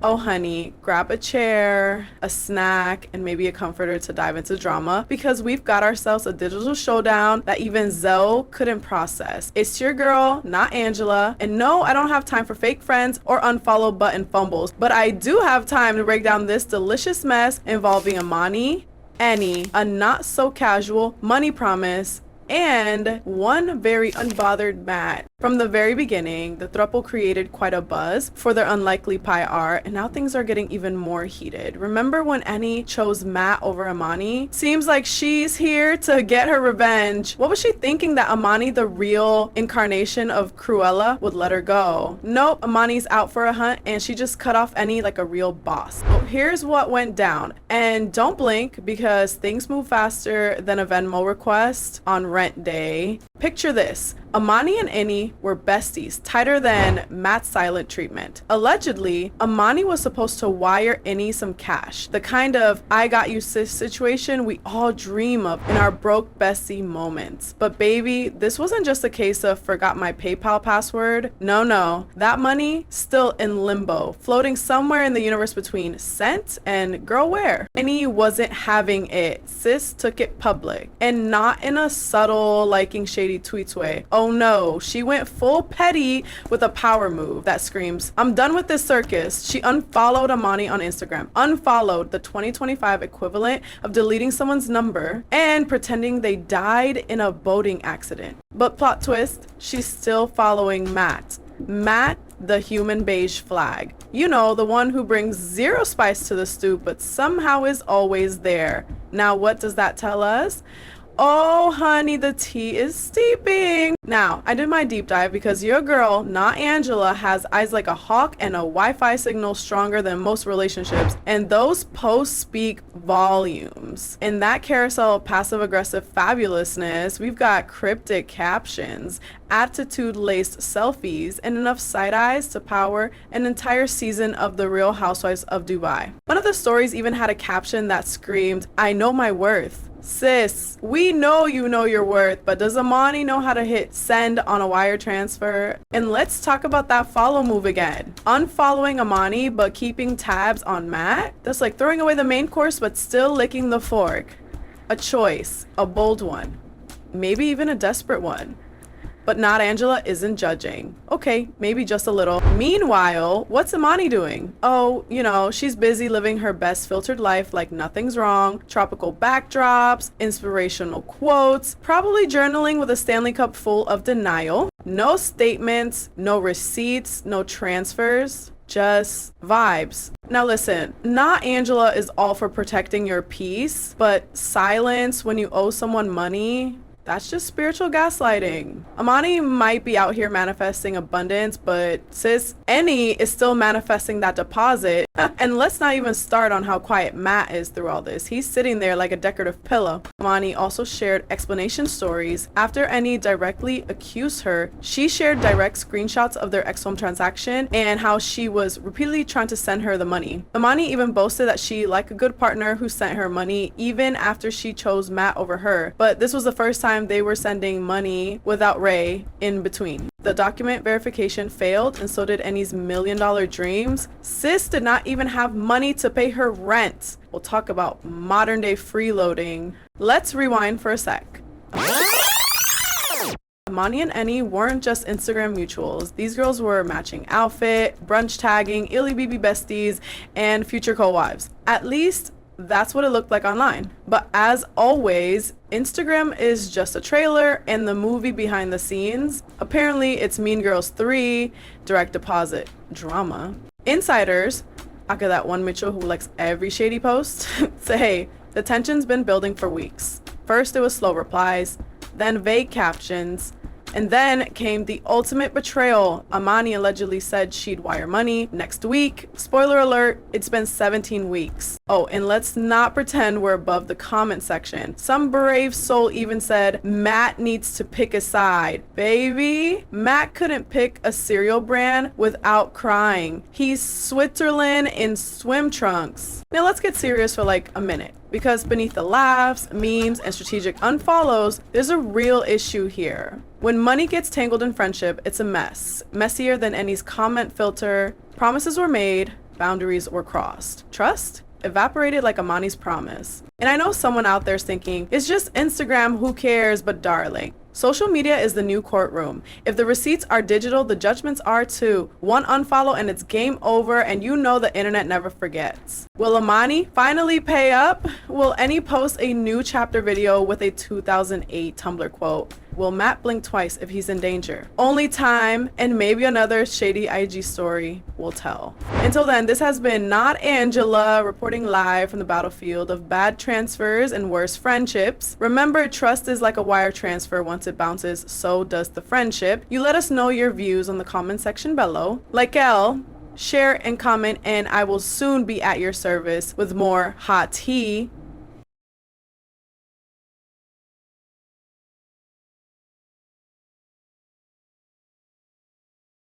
Oh, honey, grab a chair, a snack, and maybe a comforter to dive into drama because we've got ourselves a digital showdown that even Zoe couldn't process. It's your girl, not Angela. And no, I don't have time for fake friends or unfollow button fumbles, but I do have time to break down this delicious mess involving Amani, Annie, a not so casual money promise, and one very unbothered Matt. From the very beginning, the throuple created quite a buzz for their unlikely pie art, and now things are getting even more heated. Remember when Annie chose Matt over Amani? Seems like she's here to get her revenge. What was she thinking, that Amani, the real incarnation of Cruella, would let her go? Nope, Amani's out for a hunt, and she just cut off Annie like a real boss. Well, here's what went down, and don't blink because things move faster than a Venmo request on rent day. Picture this. Amani and Annie were besties, tighter than Matt's silent treatment. Allegedly, Amani was supposed to wire Annie some cash, the kind of I got you sis situation we all dream of in our broke bestie moments. But baby, this wasn't just a case of forgot my PayPal password. No, that money still in limbo, floating somewhere in the universe between sent and girl where. Annie wasn't having it. Sis took it public, and not in a subtle liking shady tweets way. Oh no, she went full petty with a power move that screams, I'm done with this circus. She unfollowed Amani on Instagram, unfollowed, the 2025 equivalent of deleting someone's number and pretending they died in a boating accident. But plot twist, she's still following Matt. Matt, the human beige flag. You know, the one who brings zero spice to the stew but somehow is always there. Now what does that tell us? Oh honey, the tea is steeping. Now, I did my deep dive because your girl, not Angela, has eyes like a hawk and a Wi-Fi signal stronger than most relationships, and those posts speak volumes. In that carousel of passive-aggressive fabulousness, we've got cryptic captions, attitude-laced selfies, and enough side eyes to power an entire season of The Real Housewives of Dubai. One of the stories even had a caption that screamed, I know my worth. Sis, we know you know your worth, but does Amani know how to hit send on a wire transfer? And let's talk about that follow move again. Unfollowing Amani but keeping tabs on Matt? That's like throwing away the main course but still licking the fork. A choice, a bold one, maybe even a desperate one. But not Angela isn't judging. Okay, maybe just a little. Meanwhile, what's Amani doing? Oh, you know, she's busy living her best filtered life like nothing's wrong. Tropical backdrops, inspirational quotes, probably journaling with a Stanley Cup full of denial. No statements, no receipts, no transfers. Just vibes. Now listen, not Angela is all for protecting your peace, but silence when you owe someone money, that's just spiritual gaslighting. Amani might be out here manifesting abundance, but sis, Annie is still manifesting that deposit. And let's not even start on how quiet Matt is through all this. He's sitting there like a decorative pillow. Amani also shared explanation stories. After Annie directly accused her, she shared direct screenshots of their Xoom transaction and how she was repeatedly trying to send her the money. Amani even boasted that she, like a good partner who sent her money even after she chose Matt over her. But this was the first time they were sending money without Ray in between. The document verification failed, and so did Annie's $1 million dreams. Sis did not even have money to pay her rent. We'll talk about modern day freeloading. Let's rewind for a sec. Amani and Annie weren't just Instagram mutuals. These girls were matching outfit, brunch tagging, illy BB besties, and future co-wives. At least that's what it looked like online. But as always, Instagram is just a trailer and the movie behind the scenes. Apparently, it's Mean Girls 3, direct deposit drama. Insiders, aka that one Mitchell who likes every shady post, say, hey, the tension's been building for weeks. First, it was slow replies, then vague captions, and then came the ultimate betrayal. Amani allegedly said she'd wire money next week. Spoiler alert, it's been 17 weeks. Oh, and let's not pretend we're above the comment section. Some brave soul even said Matt needs to pick a side. Baby, Matt couldn't pick a cereal brand without crying. He's Switzerland in swim trunks. Now let's get serious for like a minute, because beneath the laughs, memes, and strategic unfollows, there's a real issue here. When money gets tangled in friendship, it's a mess. Messier than Annie's comment filter. Promises were made, boundaries were crossed. Trust evaporated like Amani's promise. And I know someone out there's thinking, it's just Instagram, who cares? But darling, social media is the new courtroom. If the receipts are digital, the judgments are too. One unfollow and it's game over, and you know the internet never forgets. Will Ammani finally pay up? Will Any post a new chapter video with a 2008 Tumblr quote? Will Matt blink twice if he's in danger? Only time and maybe another shady IG story will tell. Until then, this has been Not Angela reporting live from the battlefield of bad transfers and worse friendships. Remember, trust is like a wire transfer. Once it bounces, so does the friendship. You let us know your views on the comment section below. Like share and comment, and I will soon be at your service with more hot tea.